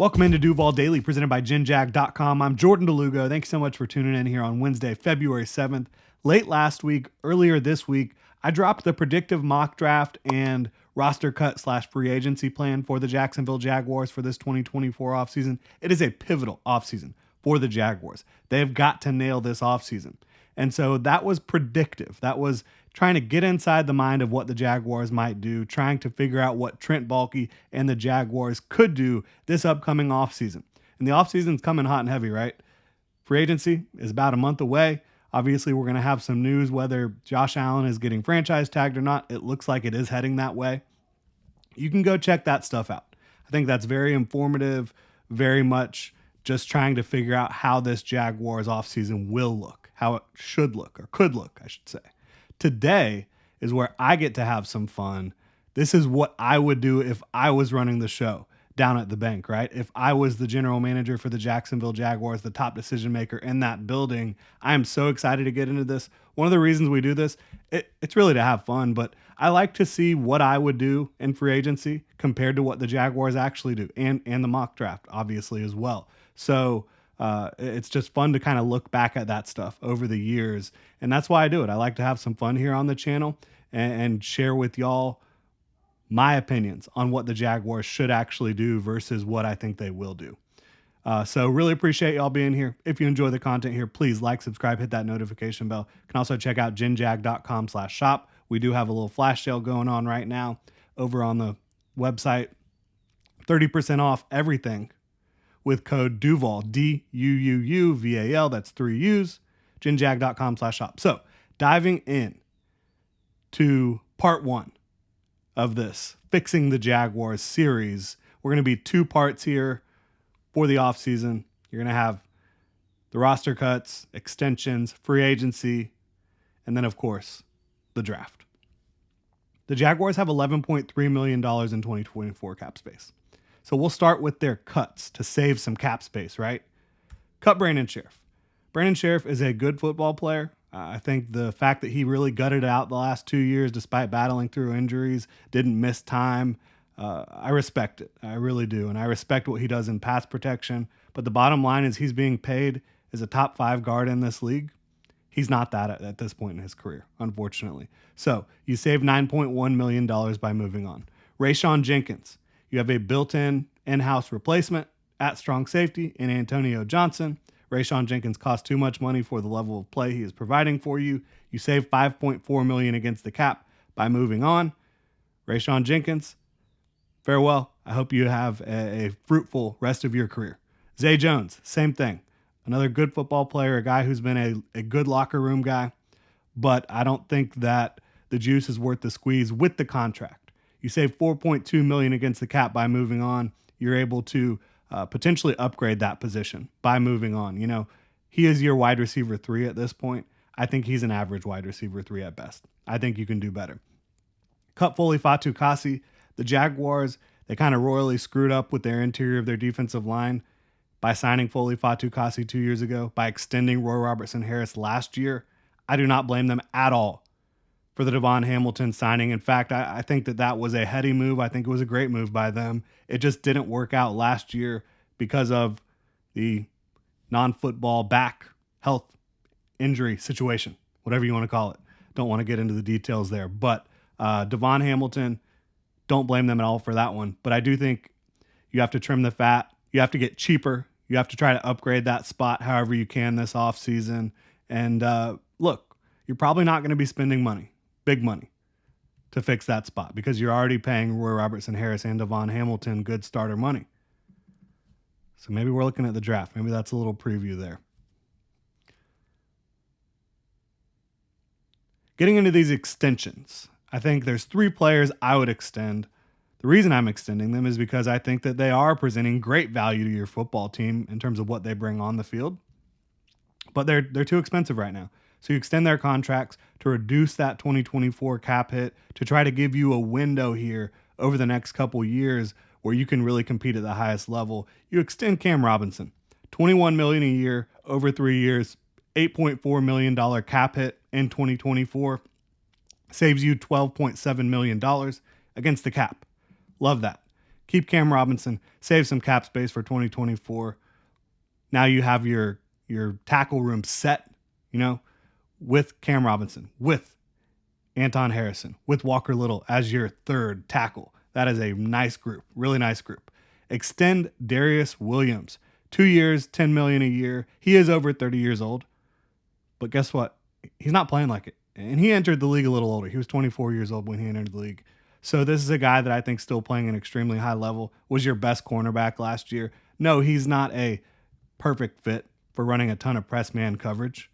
Welcome into Duval Daily, presented by GenJag.com. I'm Jordan DeLugo. Thanks so much for tuning in here on Wednesday, February 7th. Late last week, earlier this week, I dropped the predictive mock draft and roster cut / free agency plan for the Jacksonville Jaguars for this 2024 offseason. It is a pivotal offseason for the Jaguars. They've got to nail this offseason. And so that was predictive. That was trying to get inside the mind of what the Jaguars might do, trying to figure out what Trent Baalke and the Jaguars could do this upcoming offseason. And the offseason's coming hot and heavy, right? Free agency is about a month away. Obviously, we're going to have some news whether Josh Allen is getting franchise tagged or not. It looks like it is heading that way. You can go check that stuff out. I think that's very informative, very much just trying to figure out how this Jaguars offseason will look, how it should look, or could look, I should say. Today is where I get to have some fun. This is what I would do if I was running the show down at the bank, right? If I was the general manager for the Jacksonville Jaguars, the top decision maker in that building. I am so excited to get into this. One of the reasons we do this, it's really to have fun, but I like to see what I would do in free agency compared to what the Jaguars actually do, and the mock draft, obviously, as well. So it's just fun to kind of look back at that stuff over the years. And that's why I do it. I like to have some fun here on the channel and share with y'all my opinions on what the Jaguars should actually do versus what I think they will do. So really appreciate y'all being here. If you enjoy the content here, please like, subscribe, hit that notification bell. You can also check out genjag.com/shop. We do have a little flash sale going on right now over on the website. 30% off everything with code DUVAL, DUUUVAL. That's 3 U's, genjag.com/shop. So diving in to part one of this Fixing the Jaguars series. We're going to be 2 parts here for the offseason. You're going to have the roster cuts, extensions, free agency, and then, of course, the draft. The Jaguars have $11.3 million in 2024 cap space. So we'll start with their cuts to save some cap space, right? Cut Brandon Sheriff. Brandon Sheriff is a good football player. I think the fact that he really gutted it out the last 2 years despite battling through injuries, didn't miss time, I respect it. I really do. And I respect what he does in pass protection. But the bottom line is he's being paid as a top 5 guard in this league. He's not that at this point in his career, unfortunately. So you save $9.1 million by moving on. Rayshon Jenkins. You have a built-in in-house replacement at strong safety in Antonio Johnson. Rayshon Jenkins costs too much money for the level of play he is providing for you. You save $5.4 million against the cap by moving on. Rayshon Jenkins, farewell. I hope you have a fruitful rest of your career. Zay Jones, same thing. Another good football player, a guy who's been a good locker room guy, but I don't think that the juice is worth the squeeze with the contract. You save $4.2 million against the cap by moving on. You're able to potentially upgrade that position by moving on. You know, he is your wide receiver 3 at this point. I think he's an average wide receiver 3 at best. I think you can do better. Cut Foley Fatukasi. The Jaguars, they kind of royally screwed up with their interior of their defensive line by signing Foley Fatukasi 2 years ago, by extending Roy Robertson Harris last year. I do not blame them at all for the Devon Hamilton signing. In fact, I think that was a heady move. I think it was a great move by them. It just didn't work out last year because of the non-football back health injury situation, whatever you want to call it. Don't want to get into the details there. But Devon Hamilton, don't blame them at all for that one. But I do think you have to trim the fat. You have to get cheaper. You have to try to upgrade that spot however you can this offseason. And look, you're probably not going to be spending money, big money, to fix that spot because you're already paying Roy Robertson Harris and Devon Hamilton good starter money. So maybe we're looking at the draft. Maybe that's a little preview there. Getting into these extensions, I think there's 3 players I would extend. The reason I'm extending them is because I think that they are presenting great value to your football team in terms of what they bring on the field. But they're too expensive right now. So you extend their contracts to reduce that 2024 cap hit to try to give you a window here over the next couple years where you can really compete at the highest level. You extend Cam Robinson, $21 million a year over 3 years, $8.4 million cap hit in 2024, saves you $12.7 million against the cap. Love that. Keep Cam Robinson, save some cap space for 2024. Now you have your tackle room set, with Cam Robinson, with Anton Harrison, with Walker Little as your third tackle. That is a nice group, really nice group. Extend Darius Williams, 2 years, $10 million a year. He is over 30 years old, but guess what? He's not playing like it. And he entered the league a little older. He was 24 years old when he entered the league. So this is a guy that I think still playing an extremely high level. Was your best cornerback last year? No, he's not a perfect fit for running a ton of press man coverage,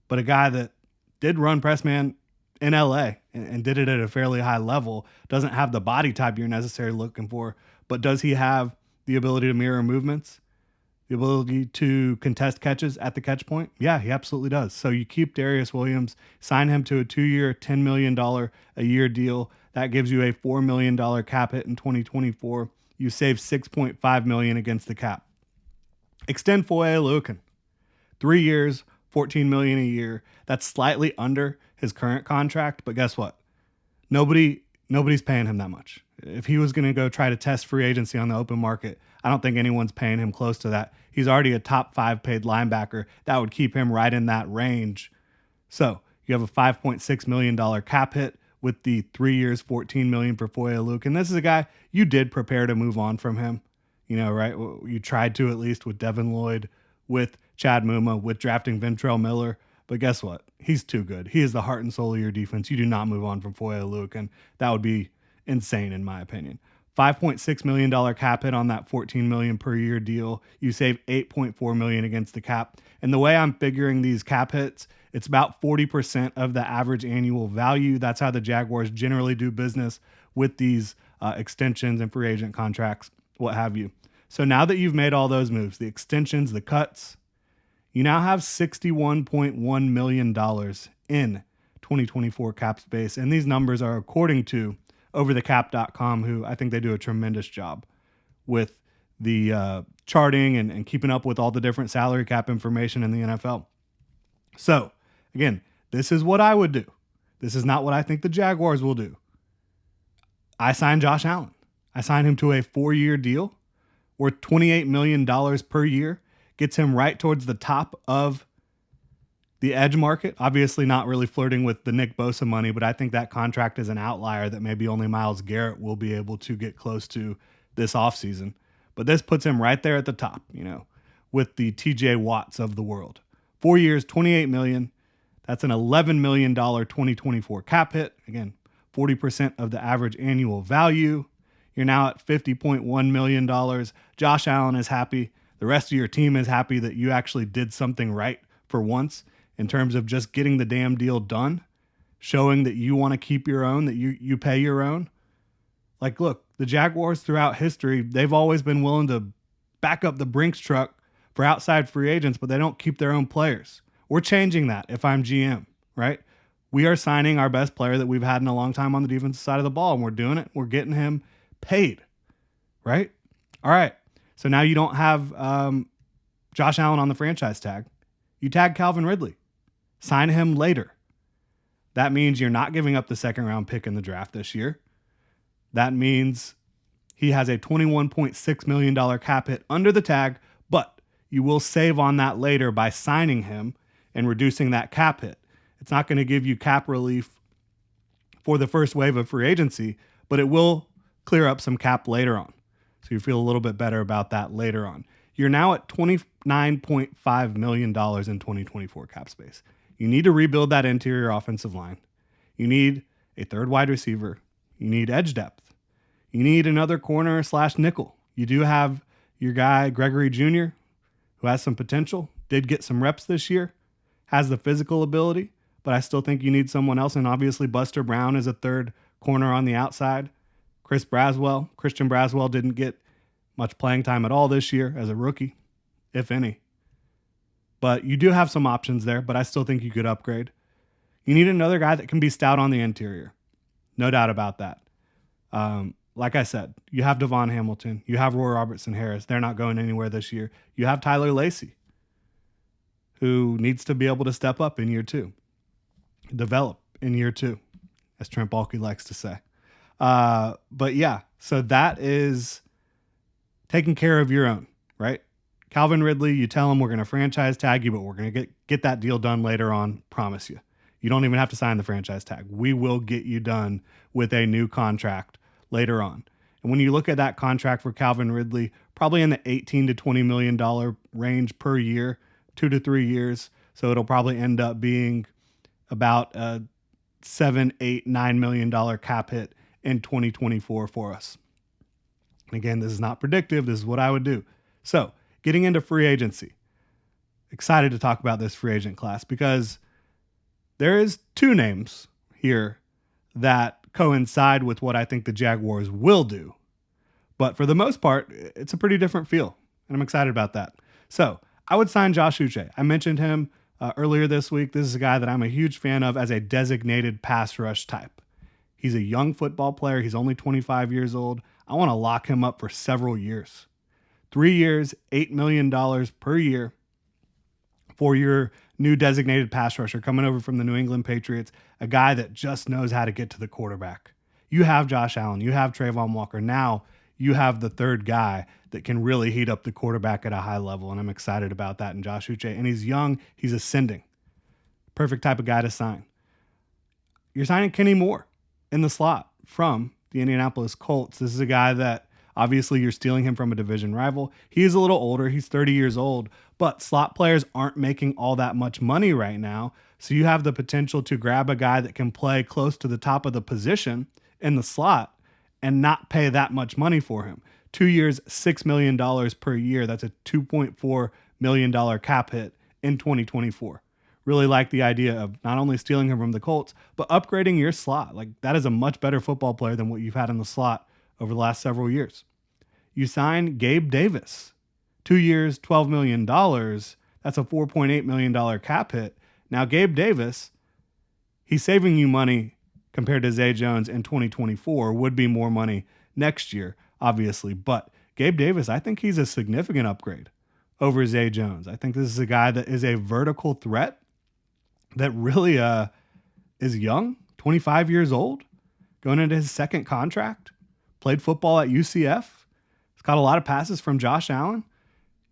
but a guy that did run press man in LA and did it at a fairly high level. Doesn't have the body type you're necessarily looking for, but does he have the ability to mirror movements? The ability to contest catches at the catch point? Yeah, he absolutely does. So you keep Darius Williams, sign him to a 2-year, $10 million a year deal. That gives you a $4 million cap hit in 2024. You save $6.5 million against the cap. Extend Foye Oluokun. 3 years, $14 million a year. That's slightly under his current contract, but guess what? Nobody's paying him that much. If he was going to go try to test free agency on the open market, I don't think anyone's paying him close to that. He's already a top 5 paid linebacker. That would keep him right in that range. So you have a $5.6 million cap hit with the 3 years, $14 million for Foye Oluokun. This is a guy you did prepare to move on from him. Right? You tried to, at least with Devin Lloyd, with Chad Muma, with drafting Ventrell Miller. But guess what? He's too good. He is the heart and soul of your defense. You do not move on from Foye Oluokun. That would be insane, in my opinion. $5.6 million cap hit on that $14 million per year deal. You save $8.4 million against the cap. And the way I'm figuring these cap hits, it's about 40% of the average annual value. That's how the Jaguars generally do business with these extensions and free agent contracts, what have you. So now that you've made all those moves, the extensions, the cuts, you now have $61.1 million in 2024 cap space. And these numbers are according to overthecap.com, who I think they do a tremendous job with the charting and keeping up with all the different salary cap information in the NFL. So, again, this is what I would do. This is not what I think the Jaguars will do. I signed Josh Allen. I signed him to a 4-year deal worth $28 million per year. Gets him right towards the top of the edge market. Obviously not really flirting with the Nick Bosa money, but I think that contract is an outlier that maybe only Myles Garrett will be able to get close to this offseason. But this puts him right there at the top, with the TJ Watts of the world. 4 years, $28 million. That's an $11 million 2024 cap hit. Again, 40% of the average annual value. You're now at $50.1 million. Josh Allen is happy. The rest of your team is happy that you actually did something right for once in terms of just getting the damn deal done, showing that you want to keep your own, that you pay your own. Like, look, the Jaguars throughout history, they've always been willing to back up the Brinks truck for outside free agents, but they don't keep their own players. We're changing that if I'm GM, right? We are signing our best player that we've had in a long time on the defensive side of the ball, and we're doing it. We're getting him paid, right? All right. So now you don't have Josh Allen on the franchise tag. You tag Calvin Ridley. Sign him later. That means you're not giving up the second round pick in the draft this year. That means he has a $21.6 million cap hit under the tag, but you will save on that later by signing him and reducing that cap hit. It's not going to give you cap relief for the first wave of free agency, but it will clear up some cap later on. So you feel a little bit better about that later on. You're now at $29.5 million in 2024 cap space. You need to rebuild that interior offensive line. You need a third wide receiver. You need edge depth. You need another corner / nickel. You do have your guy, Gregory Jr., who has some potential, did get some reps this year, has the physical ability, but I still think you need someone else. And obviously Buster Brown is a third corner on the outside. Christian Braswell didn't get much playing time at all this year as a rookie, if any. But you do have some options there, but I still think you could upgrade. You need another guy that can be stout on the interior. No doubt about that. Like I said, you have Devon Hamilton. You have Roy Robertson Harris. They're not going anywhere this year. You have Tyler Lacey, who needs to be able to step up in year 2. Develop in year 2, as Trent Baalke likes to say. But yeah, so that is taking care of your own, right? Calvin Ridley, you tell him we're going to franchise tag you, but we're going to get that deal done later on. Promise you. You don't even have to sign the franchise tag. We will get you done with a new contract later on. And when you look at that contract for Calvin Ridley, probably in the $18 to $20 million range per year, 2 to 3 years. So it'll probably end up being about a $7, $8, $9 million cap hit in 2024 for us. And again, this is not predictive. This is what I would do. So getting into free agency, excited to talk about this free agent class because there is 2 names here that coincide with what I think the Jaguars will do. But for the most part, it's a pretty different feel, and I'm excited about that. So I would sign Josh Uche. I mentioned him earlier this week. This is a guy that I'm a huge fan of as a designated pass rush type. He's a young football player. He's only 25 years old. I want to lock him up for several years. 3 years, $8 million per year for your new designated pass rusher coming over from the New England Patriots, a guy that just knows how to get to the quarterback. You have Josh Allen. You have Trayvon Walker. Now you have the third guy that can really heat up the quarterback at a high level, and I'm excited about that in Josh Uche. And he's young. He's ascending. Perfect type of guy to sign. You're signing Kenny Moore in the slot from the Indianapolis Colts. This is a guy that obviously you're stealing him from a division rival. He is a little older. He's 30 years old, but slot players aren't making all that much money right now. So you have the potential to grab a guy that can play close to the top of the position in the slot and not pay that much money for him. 2 years, $6 million per year. That's a $2.4 million cap hit in 2024. Really like the idea of not only stealing him from the Colts, but upgrading your slot. Like, that is a much better football player than what you've had in the slot over the last several years. You sign Gabe Davis. 2 years, $12 million. That's a $4.8 million cap hit. Now, Gabe Davis, he's saving you money compared to Zay Jones in 2024. Would be more money next year, obviously. But Gabe Davis, I think he's a significant upgrade over Zay Jones. I think this is a guy that is a vertical threat that really is young, 25 years old, going into his second contract. Played football at UCF. He's caught a lot of passes from Josh Allen.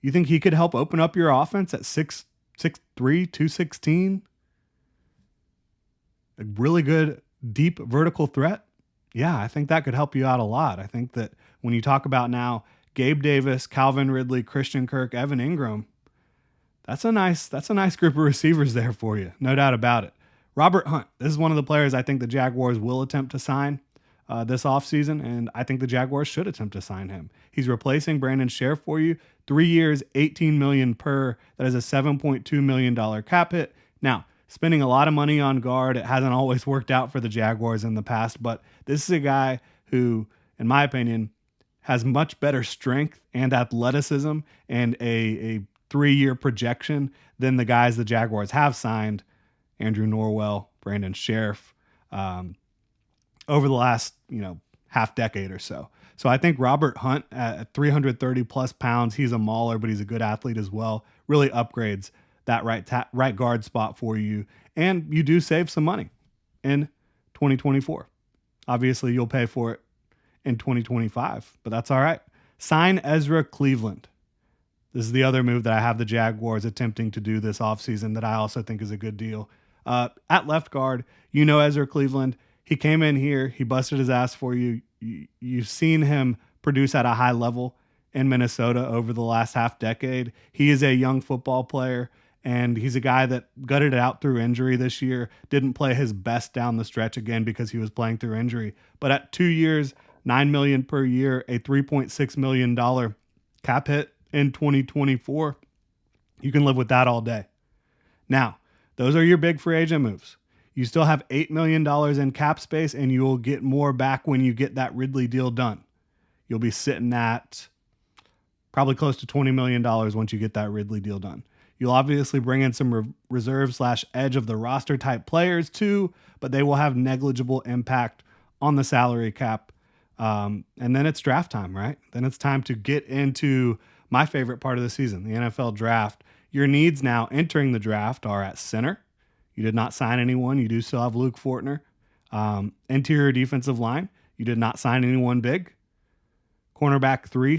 You think he could help open up your offense at 6'3", 216? A really good, deep vertical threat? Yeah, I think that could help you out a lot. I think that when you talk about now Gabe Davis, Calvin Ridley, Christian Kirk, Evan Ingram, that's a nice group of receivers there for you. No doubt about it. Robert Hunt, this is one of the players I think the Jaguars will attempt to sign this offseason, and I think the Jaguars should attempt to sign him. He's replacing Brandon Scherff for you. 3 years, $18 million per. That is a $7.2 million cap hit. Now, spending a lot of money on guard, it hasn't always worked out for the Jaguars in the past, but this is a guy who, in my opinion, has much better strength and athleticism and a 3-year projection than the guys the Jaguars have signed, Andrew Norwell, Brandon Scherff, over the last, half decade or so. So I think Robert Hunt at 330 plus pounds, he's a mauler, but he's a good athlete as well. Really upgrades that right guard spot for you. And you do save some money in 2024. Obviously, you'll pay for it in 2025, but that's all right. Sign Ezra Cleveland. This is the other move that I have the Jaguars attempting to do this offseason that I also think is a good deal. At left guard, Ezra Cleveland. He came in here. He busted his ass for you. You've seen him produce at a high level in Minnesota over the last half decade. He is a young football player, and he's a guy that gutted it out through injury this year. Didn't play his best down the stretch again because he was playing through injury. But at 2 years, $9 million per year, a $3.6 million cap hit in 2024, you can live with that all day. Now, those are your big free agent moves. You still have $8 million in cap space, and you will get more back when you get that Ridley deal done. You'll be sitting at probably close to $20 million once you get that Ridley deal done. You'll obviously bring in some reserve/edge of the roster type players too, but they will have negligible impact on the salary cap. And then it's draft time, right? Then it's time to get into my favorite part of the season, the NFL draft. Your needs now entering the draft are at center. You did not sign anyone. You do still have Luke Fortner. Interior defensive line. You did not sign anyone big. Cornerback 3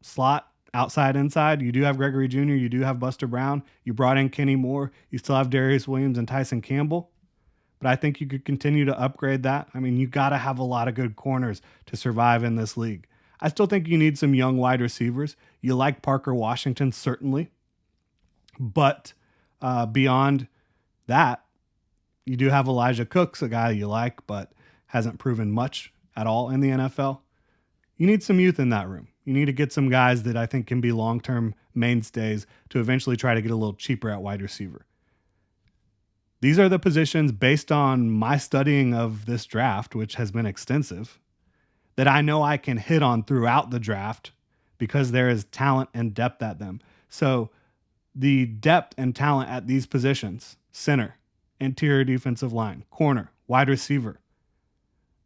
slot, outside, inside. You do have Gregory Jr., you do have Buster Brown, you brought in Kenny Moore, you still have Darius Williams and Tyson Campbell. But I think you could continue to upgrade that. I mean, you got to have a lot of good corners to survive in this league. I still think you need some young wide receivers. You like Parker Washington, certainly. But beyond that, you do have Elijah Cooks, a guy you like, but hasn't proven much at all in the NFL. You need some youth in that room. You need to get some guys that I think can be long-term mainstays to eventually try to get a little cheaper at wide receiver. These are the positions based on my studying of this draft, which has been extensive, that I know I can hit on throughout the draft because there is talent and depth at them. So the depth and talent at these positions, center, interior defensive line, corner, wide receiver.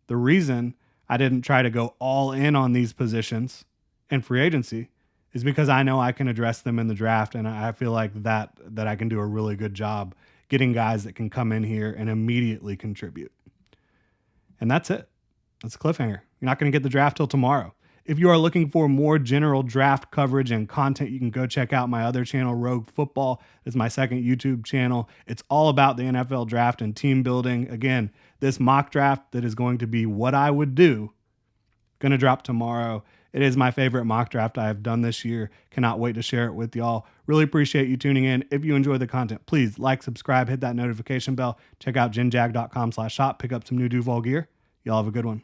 The reason I didn't try to go all in on these positions in free agency is because I know I can address them in the draft, and I feel like that I can do a really good job getting guys that can come in here and immediately contribute. And that's it. That's a cliffhanger. You're not going to get the draft till tomorrow. If you are looking for more general draft coverage and content, you can go check out my other channel, Rogue Football. It's my second YouTube channel. It's all about the NFL draft and team building. Again, this mock draft that is going to be what I would do, going to drop tomorrow. It is my favorite mock draft I have done this year. Cannot wait to share it with y'all. Really appreciate you tuning in. If you enjoy the content, please like, subscribe, hit that notification bell. Check out genjag.com/shop. Pick up some new Duval gear. Y'all have a good one.